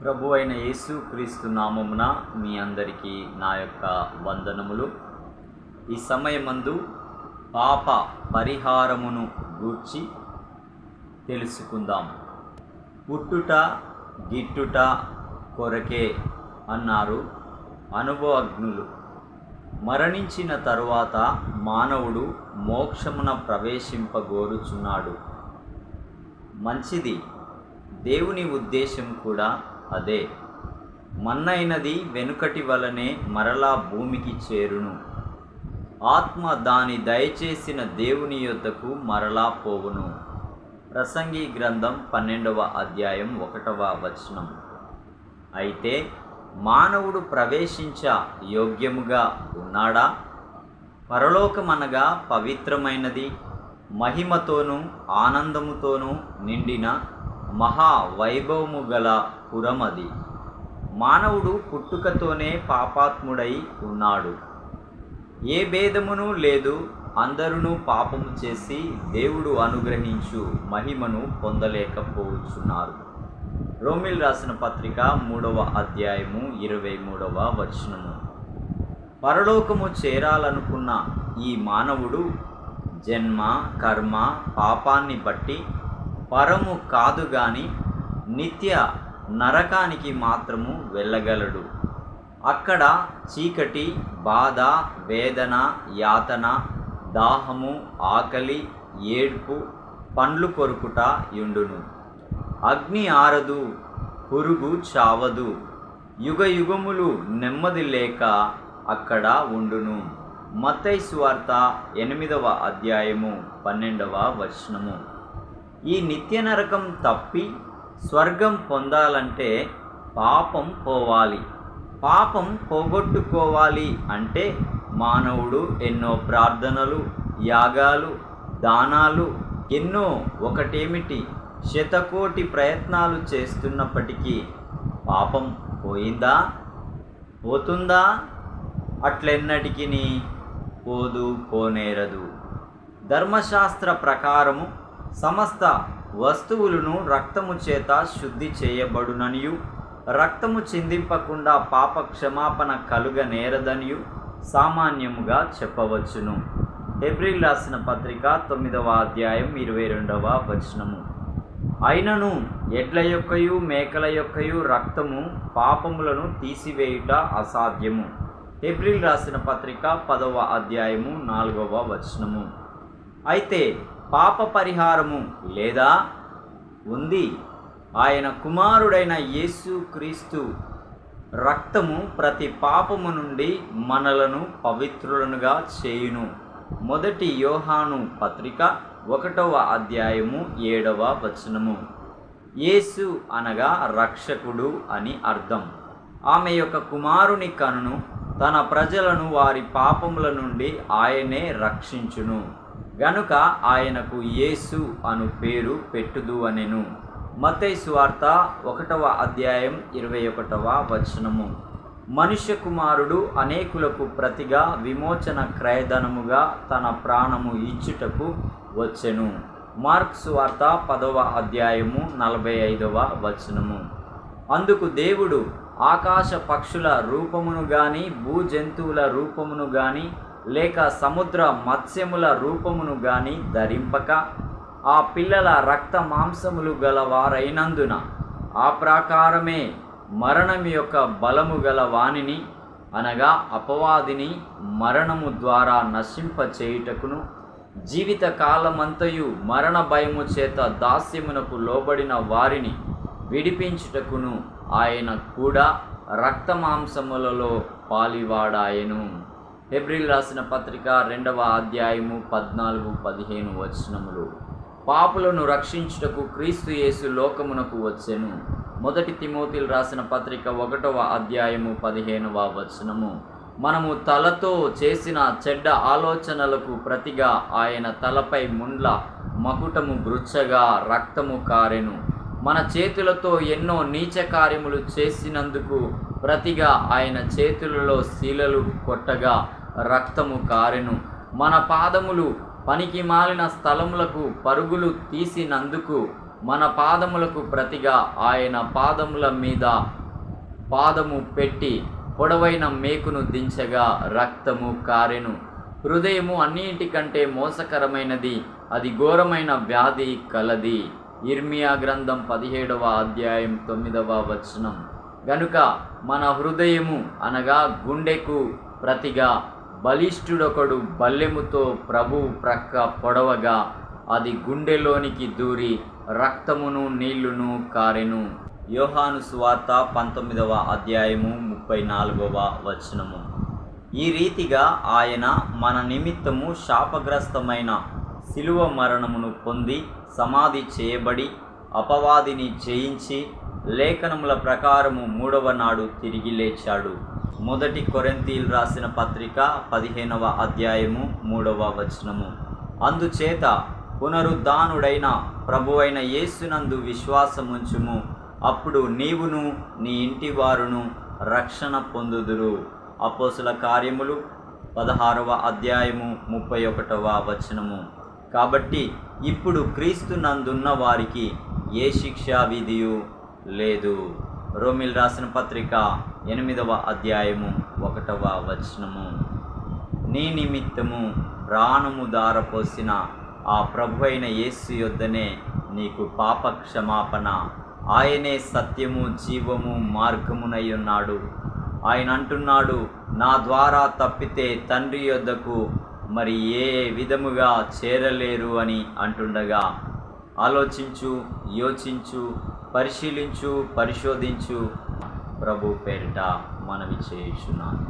ప్రభు అయిన యేసు క్రీస్తు నామమున మీ అందరికీ నా యొక్క వందనములు. ఈ సమయమందు పాప పరిహారమును గూర్చి తెలుసుకుందాం. పుట్టుట గిట్టుట కొరకే అన్నారు అనుభవజ్ఞులు. మరణించిన తరువాత మానవుడు మోక్షమున ప్రవేశింపగోరుచున్నాడు. మంచిది, దేవుని ఉద్దేశం కూడా అదే. మన్నైనది వెనుకటి వలనే మరలా భూమికి చేరును. ఆత్మ దాని దయచేసిన దేవుని యొద్దకు మరలా పోవును. ప్రసంగి గ్రంథం 12వ అధ్యాయం 1వ వచనం. అయితే మానవుడు ప్రవేశించ యోగ్యముగా ఉన్నాడా? పరలోకమనగా పవిత్రమైనది, మహిమతోనూ ఆనందముతోనూ నిండిన మహావైభవము గల పురమది. మానవుడు పుట్టుకతోనే పాపాత్ముడై ఉన్నాడు. ఏ భేదమును లేదు. అందరూ పాపము చేసి దేవుడు అనుగ్రహించు మహిమను పొందలేకపోతున్నారు. రోమీలు రాసిన పత్రిక 3వ అధ్యాయము 23వ వచనము. పరలోకము చేరాలనుకున్న ఈ మానవుడు జన్మ కర్మ పాపాన్ని బట్టి పరము కాదు గాని నిత్య నరకానికి మాత్రము వెళ్ళగలడు. అక్కడ చీకటి, బాధ, వేదన, యాతన, దాహము, ఆకలి, ఏడ్పు, పండ్లు కొరుకుట యుండును. అగ్ని ఆరదు, పురుగు చావదు, యుగ యుగములు నెమ్మది లేక అక్కడ ఉండును. మత్తయి సువార్త 8వ అధ్యాయము 12వ వచనము. ఈ నిత్య నరకం తప్పి స్వర్గం పొందాలంటే పాపం పోవాలి. పాపం పోగొట్టుకోవాలి అంటే మానవుడు ఎన్నో ప్రార్థనలు, యాగాలు, దానాలు, ఎన్నో ఒకటేమిటి శతకోటి ప్రయత్నాలు చేస్తున్నప్పటికీ పాపం పోయిందా? పోతుందా? అట్లెన్నటికి పోదు, పోనేరదు. ధర్మశాస్త్ర ప్రకారము సమస్త వస్తువులను రక్తము చేత శుద్ధి చేయబడుననియు, రక్తము చిందింపకుండా పాప క్షమాపణ కలుగనేరదనియు సామాన్యముగా చెప్పవచ్చును. హెబ్రీయులకు రాసిన పత్రిక 9వ అధ్యాయం 22వ వచనము. అయినను ఎడ్ల యొక్కయు మేకల యొక్కయు రక్తము పాపములను తీసివేయుట అసాధ్యము. హెబ్రీయులకు రాసిన పత్రిక 10వ అధ్యాయము 4వ వచనము. అయితే పాప పరిహారము లేదా? ఉంది. ఆయన కుమారుడైన యేసు క్రీస్తు రక్తము ప్రతి పాపము నుండి మనలను పవిత్రులనుగా చేయును. 1 యోహాను పత్రిక 1వ అధ్యాయము 7వ వచనము. యేసు అనగా రక్షకుడు అని అర్థం. ఆమె యొక్క కుమారుని కనును తన ప్రజలను వారి పాపముల నుండి ఆయనే రక్షించును గనుక ఆయనకు యేసు అను పేరు పెట్టుదు అనెను. మత్తయి సువార్త 1వ అధ్యాయం 21వ వచనము. మనుష్య కుమారుడు అనేకులకు ప్రతిగా విమోచన క్రయధనముగా తన ప్రాణము ఇచ్చుటకు వచ్చెను. మార్కు సువార్త 10వ అధ్యాయము 45వ వచనము. అందుకు దేవుడు ఆకాశ పక్షుల రూపమును గాని, భూజంతువుల రూపమును గాని, లేక సముద్ర మత్స్యముల రూపమును గాని ధరింపక ఆ పిల్లల రక్త మాంసములు గల వారైనందున ఆ ప్రకారమే మరణం యొక్క బలము గల వానిని అనగా అపవాదిని మరణము ద్వారా నశింపచేయుటకును, జీవిత కాలమంతయు మరణ భయము చేత దాస్యమునకు లోబడిన వారిని విడిపించుటకును ఆయన కూడా రక్త మాంసములలో పాలివాడాయెను. హెబ్రీయులకు రాసిన పత్రిక 2వ అధ్యాయము 14-15 వచనములు. పాపులను రక్షించుటకు క్రీస్తు యేసు లోకమునకు వచ్చెను. 1 తిమోతిలకు రాసిన పత్రిక 1వ అధ్యాయము 15వ వచనము. మనము తలతో చేసిన చెడ్డ ఆలోచనలకు ప్రతిగా ఆయన తలపై ముండ్ల మకుటము గ్రుచ్చగా రక్తము కారెను. మన చేతులతో ఎన్నో నీచ కార్యములు చేసినందుకు ప్రతిగా ఆయన చేతులలో శీలలు కొట్టగా రక్తము కారెను. మన పాదములు పనికి మాలిన స్థలములకు పరుగులు తీసినందుకు మన పాదములకు ప్రతిగా ఆయన పాదముల మీద పాదము పెట్టి పొడవైన మేకును దించగా రక్తము కారెను. హృదయము అన్నిటికంటే మోసకరమైనది, అది ఘోరమైన వ్యాధి కలది. ఇర్మియా గ్రంథం 17వ అధ్యాయం 9వ వచనం. గనుక మన హృదయము అనగా గుండెకు ప్రతిగా బలిష్ఠుడొకడు బల్లెముతో ప్రభువు ప్రక్క పొడవగా అది గుండెలోనికి దూరి రక్తమును నీళ్లును కారెను. యోహాను సువార్త 19వ అధ్యాయము 34వ వచనము. ఈ రీతిగా ఆయన మన నిమిత్తము శాపగ్రస్తమైన శిలువ మరణమును పొంది సమాధి చేయబడి అపవాదిని జయించి లేఖనముల ప్రకారము 3వ నాడు తిరిగి లేచాడు. 1 కొరింథీయులు రాసిన పత్రిక 15వ అధ్యాయము 3వ వచనము. అందుచేత పునరుద్ధానుడైన ప్రభువైన యేసునందు విశ్వాసముంచుము, అప్పుడు నీవును నీ ఇంటి వారును రక్షణ పొందుదురు. అపోస్తుల కార్యములు 16వ అధ్యాయము 31వ వచనము. కాబట్టి ఇప్పుడు క్రీస్తు నందున్న వారికి ఏ శిక్షా విధియు లేదు. రోమిల్ రాసిన పత్రిక 8వ అధ్యాయము 1వ వచనము. నీ నిమిత్తము ప్రాణము దారపోసిన ఆ ప్రభు అయిన యేసు యొద్దనే నీకు పాప క్షమాపణ. ఆయనే సత్యము, జీవము, మార్గమునై ఉన్నాడు. ఆయన అంటున్నాడు, నా ద్వారా తప్పితే తండ్రి యొద్దకు మరి ఏ విధముగా చేరలేరు అని అంటుండగా ఆలోచించు, యోచించు, పరిశీలించు, పరిశోధించు. ప్రభు పేరిట మనవి చేయుచున్నాను.